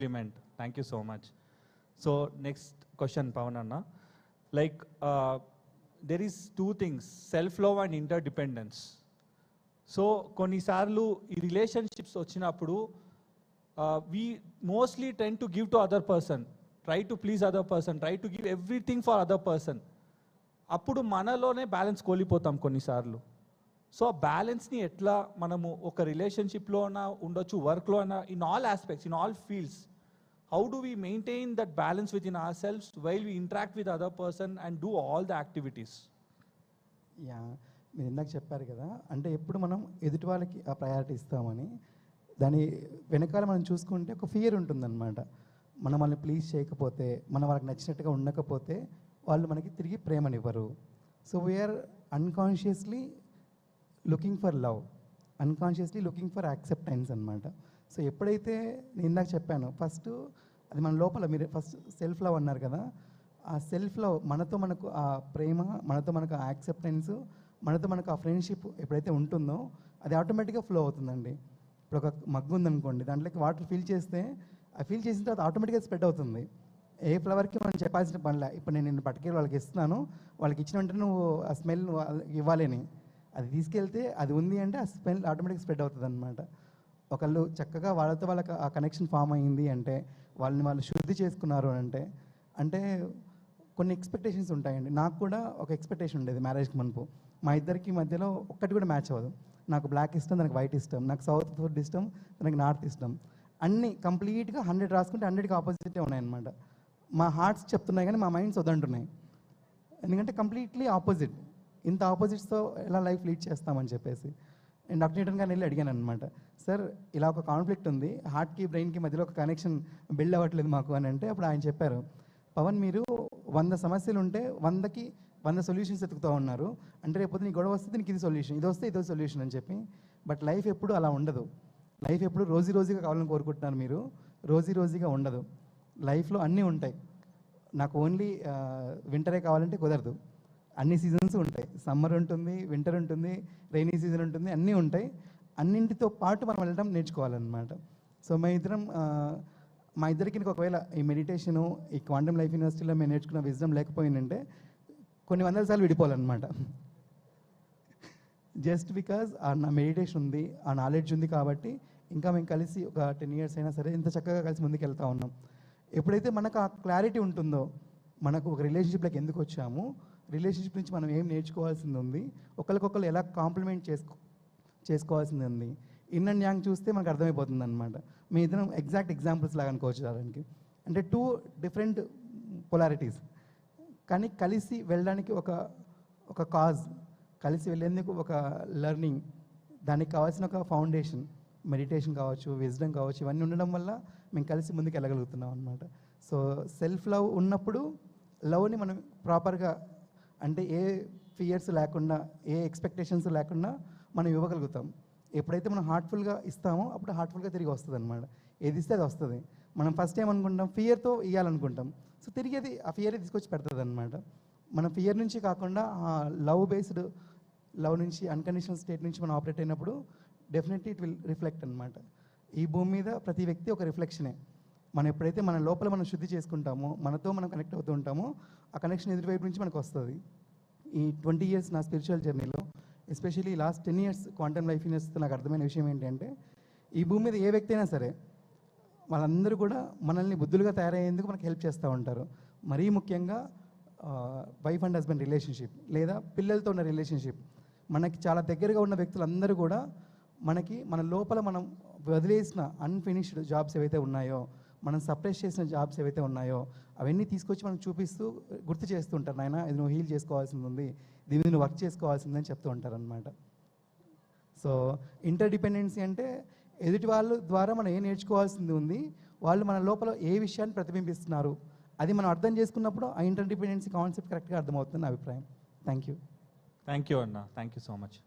compliment. Thank you so much. So next question, Pawan Anna. Like there is two things, self-love and interdependence. So కొన్నిసార్లు ఈ relationships వచ్చినప్పుడు we mostly tend to give to other person, try to please other person, try to give everything for other person. అప్పుడు మనలోనే balance కోల్పోతాం కొన్నిసార్లు. So ఆ బ్యాలెన్స్ని ఎట్లా మనము ఒక రిలేషన్షిప్లో అయినా ఉండొచ్చు, వర్క్లో అయినా, in all aspects, in all fields, how do we maintain that balance within ourselves while we interact with other person and do all the activities? మీరు ఇందాక చెప్పారు కదా, అంటే ఎప్పుడు మనం ఎదుటి వాళ్ళకి ఆ ప్రయారిటీ ఇస్తామని, దాని వెనకాల మనం చూసుకుంటే ఒక ఫియర్ ఉంటుందన్నమాట. మనం వాళ్ళని ప్లీజ్ చేయకపోతే, మనం వాళ్ళకి నచ్చినట్టుగా ఉండకపోతే వాళ్ళు మనకి తిరిగి ప్రేమనివ్వరు. So we are unconsciously looking for love, unconsciously looking for acceptance అనమాట. సో ఎప్పుడైతే నేను ఇందాక చెప్పాను, ఫస్ట్ అది మన లోపల, మీరు ఫస్ట్ సెల్ఫ్ లవ్ అన్నారు కదా, ఆ సెల్ఫ్ లవ్, మనతో మనకు ఆ ప్రేమ, మనతో మనకు ఆ యాక్సెప్టెన్స్, మనతో మనకు ఆ ఫ్రెండ్షిప్ ఎప్పుడైతే ఉంటుందో అది ఆటోమేటిక్గా ఫ్లో అవుతుందండి. ఇప్పుడు ఒక మగ్గు ఉందనుకోండి, దాంట్లోకి వాటర్ ఫిల్ చేస్తే ఆ ఫిల్ చేసిన తర్వాత ఆటోమేటిక్గా స్ప్రెడ్ అవుతుంది. ఏ ఫ్లవర్కి మనం చెప్పాల్సిన పనిలే. ఇప్పుడు నేను నిన్ను పట్టుకెళ్ళి వాళ్ళకి ఇస్తున్నాను, వాళ్ళకి ఇచ్చిన వెంటనే నువ్వు ఆ స్మెల్ ఇవ్వాలని, అది తీసుకెళ్తే అది ఉంది అంటే ఆ స్మెల్ ఆటోమేటిక్గా స్ప్రెడ్ అవుతుంది అనమాట. ఒకళ్ళు చక్కగా వాళ్ళతో వాళ్ళకి ఆ కనెక్షన్ ఫామ్ అయ్యింది అంటే, వాళ్ళని వాళ్ళు శుద్ధి చేసుకున్నారు అంటే, అంటే కొన్ని ఎక్స్పెక్టేషన్స్ ఉంటాయండి. నాకు కూడా ఒక ఎక్స్పెక్టేషన్ ఉండేది మ్యారేజ్కి మునుపు. మా ఇద్దరికి మధ్యలో ఒక్కటి కూడా మ్యాచ్ అవ్వదు. నాకు బ్లాక్ ఇష్టం, తనకు వైట్ ఇష్టం, నాకు సౌత్ ఫుడ్ ఇష్టం, తనకి నార్త్ ఇష్టం. అన్నీ కంప్లీట్గా 100 రాసుకుంటే 100కి ఆపోజిటే ఉన్నాయన్నమాట. మా హార్ట్స్ చెప్తున్నాయి కానీ మా మైండ్స్ వద్దంటున్నాయి. ఎందుకంటే కంప్లీట్లీ ఆపోజిట్. ఇంత ఆపోజిట్స్తో ఎలా లైఫ్ లీడ్ చేస్తామని చెప్పేసి నేను డాక్టర్ న్యూటన్ గారిని వెళ్ళి అడిగాను అనమాట. సార్, ఇలా ఒక కాన్ఫ్లిక్ట్ ఉంది, హార్ట్కి బ్రెయిన్కి మధ్యలో ఒక కనెక్షన్ బిల్డ్ అవ్వట్లేదు మాకు అని అంటే, అప్పుడు ఆయన చెప్పారు, పవన్, మీరు 100 సమస్యలు ఉంటే 100కి 100 సొల్యూషన్స్ ఎత్తుకుతూ ఉన్నారు. అంటే రేపు నీ గొడవ వస్తే దీనికి ఇది సొల్యూషన్, ఇది వస్తే ఇదో సొల్యూషన్ అని చెప్పి. బట్ లైఫ్ ఎప్పుడు అలా ఉండదు. లైఫ్ ఎప్పుడు రోజుగా కావాలని కోరుకుంటున్నారు మీరు, రోజుగా ఉండదు. లైఫ్లో అన్నీ ఉంటాయి. నాకు ఓన్లీ వింటరే కావాలంటే కుదరదు. అన్ని సీజన్స్ ఉంటాయి. సమ్మర్ ఉంటుంది, వింటర్ ఉంటుంది, రైనీ సీజన్ ఉంటుంది, అన్నీ ఉంటాయి. అన్నింటితో పాటు మనం వెళ్ళడం నేర్చుకోవాలన్నమాట. సో మా ఇద్దరికి ఒకవేళ ఈ మెడిటేషను, ఈ క్వాంటమ్ లైఫ్ యూనివర్సిటీలో మేము నేర్చుకున్న విజ్డమ్ లేకపోయిందంటే కొన్ని 100 సార్లు విడిపోవాలన్నమాట. జస్ట్ బికాజ్ నా మెడిటేషన్ ఉంది, ఆ నాలెడ్జ్ ఉంది కాబట్టి ఇంకా మేము కలిసి ఒక 10 years అయినా సరే ఇంత చక్కగా కలిసి ముందుకు వెళ్తూ ఉన్నాం. ఎప్పుడైతే మనకు ఆ క్లారిటీ ఉంటుందో, మనకు ఒక రిలేషన్షిప్లోకి ఎందుకు వచ్చాము, రిలేషన్షిప్ నుంచి మనం ఏం నేర్చుకోవాల్సింది ఉంది, ఒకరికొకరు ఎలా కాంప్లిమెంట్ చేసుకోవాల్సింది ఉంది, ఇన్ అండ్ యాంగ్ చూస్తే మనకు అర్థమైపోతుంది అనమాట. మీ ఇద్దరం ఎగ్జాక్ట్ ఎగ్జాంపుల్స్ లాగా అనుకోవచ్చు దానికి. అంటే 2 డిఫరెంట్ పొలారిటీస్, కానీ కలిసి వెళ్ళడానికి ఒక కాజ్, కలిసి వెళ్ళేందుకు ఒక లెర్నింగ్, దానికి కావాల్సిన ఒక ఫౌండేషన్, మెడిటేషన్ కావచ్చు, విజ్డమ్ కావచ్చు, ఇవన్నీ ఉండడం వల్ల మేము కలిసి ముందుకు వెళ్ళగలుగుతున్నాం అనమాట. సో సెల్ఫ్ లవ్ ఉన్నప్పుడు లవ్ని మనం ప్రాపర్గా, అంటే ఏ ఫియర్స్ లేకుండా, ఏ ఎక్స్పెక్టేషన్స్ లేకుండా మనం ఇవ్వగలుగుతాం. ఎప్పుడైతే మనం హార్ట్ఫుల్గా ఇస్తామో అప్పుడు హార్ట్ఫుల్గా తిరిగి వస్తుంది అనమాట. ఏది ఇస్తే అది వస్తుంది. మనం ఫస్ట్ ఏమనుకుంటాం, ఫియర్తో ఇవ్వాలనుకుంటాం. సో తిరిగి అది ఆ ఫియర్ తీసుకొచ్చి పెడుతుంది అనమాట. మన ఫియర్ నుంచి కాకుండా లవ్ బేస్డ్, లవ్ నుంచి, అన్కండిషనల్ స్టేట్ నుంచి మనం ఆపరేట్ అయినప్పుడు డెఫినెట్లీ ఇట్ విల్ రిఫ్లెక్ట్ అనమాట. ఈ భూమి మీద ప్రతి వ్యక్తి ఒక రిఫ్లెక్షనే. మనం ఎప్పుడైతే మన లోపల మనం శుద్ధి చేసుకుంటామో, మనతో మనం కనెక్ట్ అవుతూ ఉంటామో, ఆ కనెక్షన్ ఎదురువైపు నుంచి మనకు వస్తుంది. ఈ 20 years నా స్పిరిచువల్ జర్నీలో, especially last 10 years quantum life యూనివర్సిటీతో నాకు అర్థమైన విషయం ఏంటంటే, ఈ భూమి మీద ఏ వ్యక్తి అయినా సరే వాళ్ళందరూ కూడా మనల్ని బుద్ధులుగా తయారయ్యేందుకు మనకు హెల్ప్ చేస్తూ ఉంటారు. మరీ ముఖ్యంగా వైఫ్ అండ్ హస్బెండ్ రిలేషన్షిప్, లేదా పిల్లలతో ఉన్న రిలేషన్షిప్, మనకి చాలా దగ్గరగా ఉన్న వ్యక్తులందరూ కూడా మనకి మన లోపల మనం వదిలేసిన అన్ఫినిష్డ్ జాబ్స్ ఏవైతే ఉన్నాయో, మనం సప్రెస్ చేసిన జాబ్స్ ఏవైతే ఉన్నాయో అవన్నీ తీసుకొచ్చి మనం చూపిస్తూ గుర్తు చేస్తూ ఉంటారు, నాయన ఇది నువ్వు హీల్ చేసుకోవాల్సింది ఉంది, దీని మీద నువ్వు వర్క్ చేసుకోవాల్సిందని చెప్తూ ఉంటారు అనమాట. సో ఇంటర్డిపెండెన్సీ అంటే ఎదుటి వాళ్ళ ద్వారా మనం ఏం నేర్చుకోవాల్సింది ఉంది, వాళ్ళు మన లోపల ఏ విషయాన్ని ప్రతిబింబిస్తున్నారు, అది మనం అర్థం చేసుకున్నప్పుడు ఆ ఇంటర్డిపెండెన్సీ కాన్సెప్ట్ కరెక్ట్గా అర్థమవుతుంది నా అభిప్రాయం. థ్యాంక్ యూ అన్న, థ్యాంక్ యూ సో మచ్.